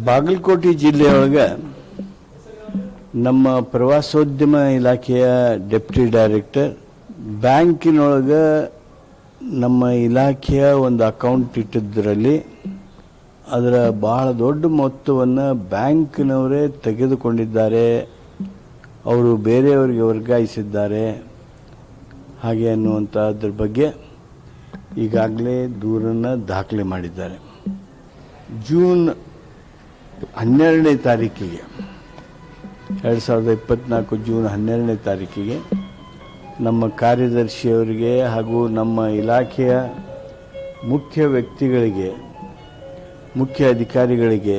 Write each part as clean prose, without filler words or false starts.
ಬಾಗಲಕೋಟೆ ಜಿಲ್ಲೆಯೊಳಗೆ ನಮ್ಮ ಪ್ರವಾಸೋದ್ಯಮ ಇಲಾಖೆಯ ಡೆಪ್ಯೂಟಿ ಡೈರೆಕ್ಟರ್ ಬ್ಯಾಂಕಿನೊಳಗೆ ನಮ್ಮ ಇಲಾಖೆಯ ಒಂದು ಅಕೌಂಟ್ ಇಟ್ಟಿದ್ದರಲ್ಲಿ ಅದರ ಬಹಳ ದೊಡ್ಡ ಮೊತ್ತವನ್ನು ಬ್ಯಾಂಕಿನವರೇ ತೆಗೆದುಕೊಂಡಿದ್ದಾರೆ, ಅವರು ಬೇರೆಯವರಿಗೆ ವರ್ಗಾಯಿಸಿದ್ದಾರೆ ಹಾಗೆ ಅನ್ನುವಂಥದ್ರ ಬಗ್ಗೆ ಈಗಾಗಲೇ ದೂರನ್ನು ದಾಖಲೆ ಮಾಡಿದ್ದಾರೆ. ಜೂನ್ 12ನೇ ತಾರೀಕಿಗೆ 2024 ಜೂನ್ 12ನೇ ತಾರೀಕಿಗೆ ನಮ್ಮ ಕಾರ್ಯದರ್ಶಿಯವರಿಗೆ ಹಾಗೂ ನಮ್ಮ ಇಲಾಖೆಯ ಮುಖ್ಯ ವ್ಯಕ್ತಿಗಳಿಗೆ, ಮುಖ್ಯ ಅಧಿಕಾರಿಗಳಿಗೆ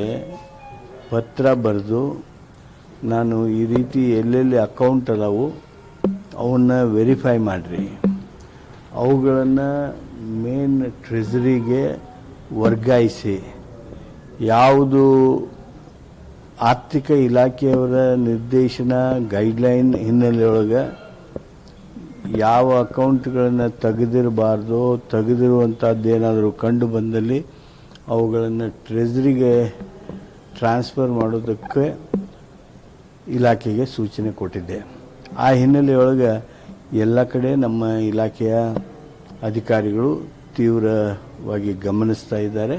ಪತ್ರ ಬರೆದು ನಾನು ಈ ರೀತಿ ಎಲ್ಲೆಲ್ಲಿ ಅಕೌಂಟ್ ಅದಾವು ಅವನ್ನ ವೆರಿಫೈ ಮಾಡಿರಿ, ಅವುಗಳನ್ನು ಮೇನ್ ಟ್ರೆಜರಿಗೆ ವರ್ಗಾಯಿಸಿ, ಯಾವುದು ಆರ್ಥಿಕ ಇಲಾಖೆಯವರ ನಿರ್ದೇಶನ ಗೈಡ್ಲೈನ್ ಹಿನ್ನೆಲೆಯೊಳಗೆ ಯಾವ ಅಕೌಂಟ್ಗಳನ್ನು ತೆಗೆದಿರಬಾರ್ದು, ತೆಗೆದಿರುವಂಥದ್ದೇನಾದರೂ ಕಂಡು ಬಂದಲ್ಲಿ ಅವುಗಳನ್ನು ಟ್ರೆಜರಿಗೆ ಟ್ರಾನ್ಸ್ಫರ್ ಮಾಡೋದಕ್ಕೆ ಇಲಾಖೆಗೆ ಸೂಚನೆ ಕೊಟ್ಟಿದ್ದೆ. ಆ ಹಿನ್ನೆಲೆಯೊಳಗೆ ಎಲ್ಲ ಕಡೆ ನಮ್ಮ ಇಲಾಖೆಯ ಅಧಿಕಾರಿಗಳು ತೀವ್ರವಾಗಿ ಗಮನಿಸ್ತಾ ಇದ್ದಾರೆ.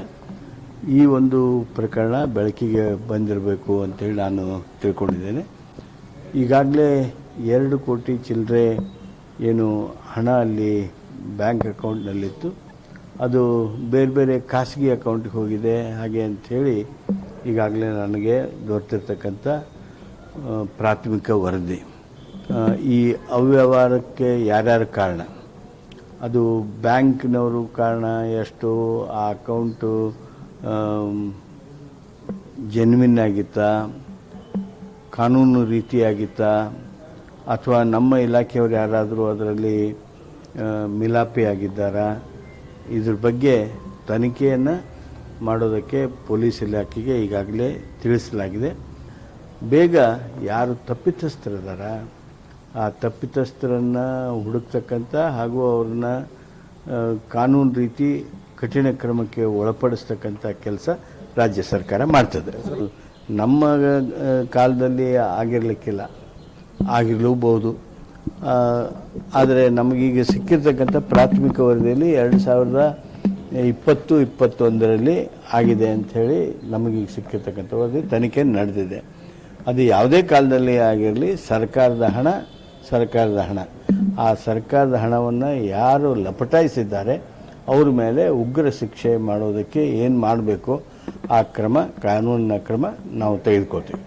ಈ ಒಂದು ಪ್ರಕರಣ ಬೆಳಕಿಗೆ ಬಂದಿರಬೇಕು ಅಂತೇಳಿ ನಾನು ತಿಳ್ಕೊಂಡಿದ್ದೇನೆ. ಈಗಾಗಲೇ 2 ಕೋಟಿ ಚಿಲ್ಲರೆ ಏನು ಹಣ ಅಲ್ಲಿ ಬ್ಯಾಂಕ್ ಅಕೌಂಟ್ನಲ್ಲಿತ್ತು, ಅದು ಬೇರೆ ಬೇರೆ ಖಾಸಗಿ ಅಕೌಂಟ್ಗೆ ಹೋಗಿದೆ ಹಾಗೆ ಅಂಥೇಳಿ ಈಗಾಗಲೇ ನನಗೆ ದೊರೆತಿರ್ತಕ್ಕಂಥ ಪ್ರಾಥಮಿಕ ವರದಿ. ಈ ಅವ್ಯವಹಾರಕ್ಕೆ ಯಾರ್ಯಾರು ಕಾರಣ, ಅದು ಬ್ಯಾಂಕ್ನವರು ಕಾರಣ ಎಷ್ಟು, ಆ ಅಕೌಂಟು ಜೆನ್ವಿನ್ ಆಗಿತ್ತಾ, ಕಾನೂನು ರೀತಿಯಾಗಿತ್ತಾ, ಅಥವಾ ನಮ್ಮ ಇಲಾಖೆಯವರು ಯಾರಾದರೂ ಅದರಲ್ಲಿ ಮಿಲಾಪಿ ಆಗಿದ್ದಾರಾ, ಇದ್ರ ಬಗ್ಗೆ ತನಿಖೆಯನ್ನು ಮಾಡೋದಕ್ಕೆ ಪೊಲೀಸ್ ಇಲಾಖೆಗೆ ಈಗಾಗಲೇ ತಿಳಿಸಲಾಗಿದೆ. ಬೇಗ ಯಾರು ತಪ್ಪಿತಸ್ಥರಿದ್ದಾರ ಆ ತಪ್ಪಿತಸ್ಥರನ್ನು ಹುಡುಕ್ತಕ್ಕಂಥ ಹಾಗೂ ಅವ್ರನ್ನ ಕಾನೂನು ರೀತಿ ಕಠಿಣ ಕ್ರಮಕ್ಕೆ ಒಳಪಡಿಸ್ತಕ್ಕಂಥ ಕೆಲಸ ರಾಜ್ಯ ಸರ್ಕಾರ ಮಾಡ್ತದೆ. ನಮ್ಮ ಕಾಲದಲ್ಲಿ ಆಗಿರಲಿಕ್ಕಿಲ್ಲ, ಆಗಿರಲೂಬಹುದು. ಆದರೆ ನಮಗೀಗ ಸಿಕ್ಕಿರ್ತಕ್ಕಂಥ ಪ್ರಾಥಮಿಕ ವರದಿಯಲ್ಲಿ 2020-21ರಲ್ಲಿ ಆಗಿದೆ ಅಂಥೇಳಿ ನಮಗೀಗ ಸಿಕ್ಕಿರ್ತಕ್ಕಂಥ ವರದಿ ತನಿಖೆ ನಡೆದಿದೆ. ಅದು ಯಾವುದೇ ಕಾಲದಲ್ಲಿ ಆಗಿರಲಿ ಸರ್ಕಾರದ ಹಣ ಸರ್ಕಾರದ ಹಣ. ಆ ಸರ್ಕಾರದ ಹಣವನ್ನು ಯಾರು ಲಪಟಾಯಿಸಿದ್ದಾರೆ ಅವ್ರ ಮೇಲೆ ಉಗ್ರ ಶಿಕ್ಷೆ ಮಾಡೋದಕ್ಕೆ ಏನು ಮಾಡಬೇಕು ಆ ಕ್ರಮ, ಕಾನೂನಿನ ಕ್ರಮ ನಾವು ತೆಗೆದುಕೊಳ್ತೀವಿ.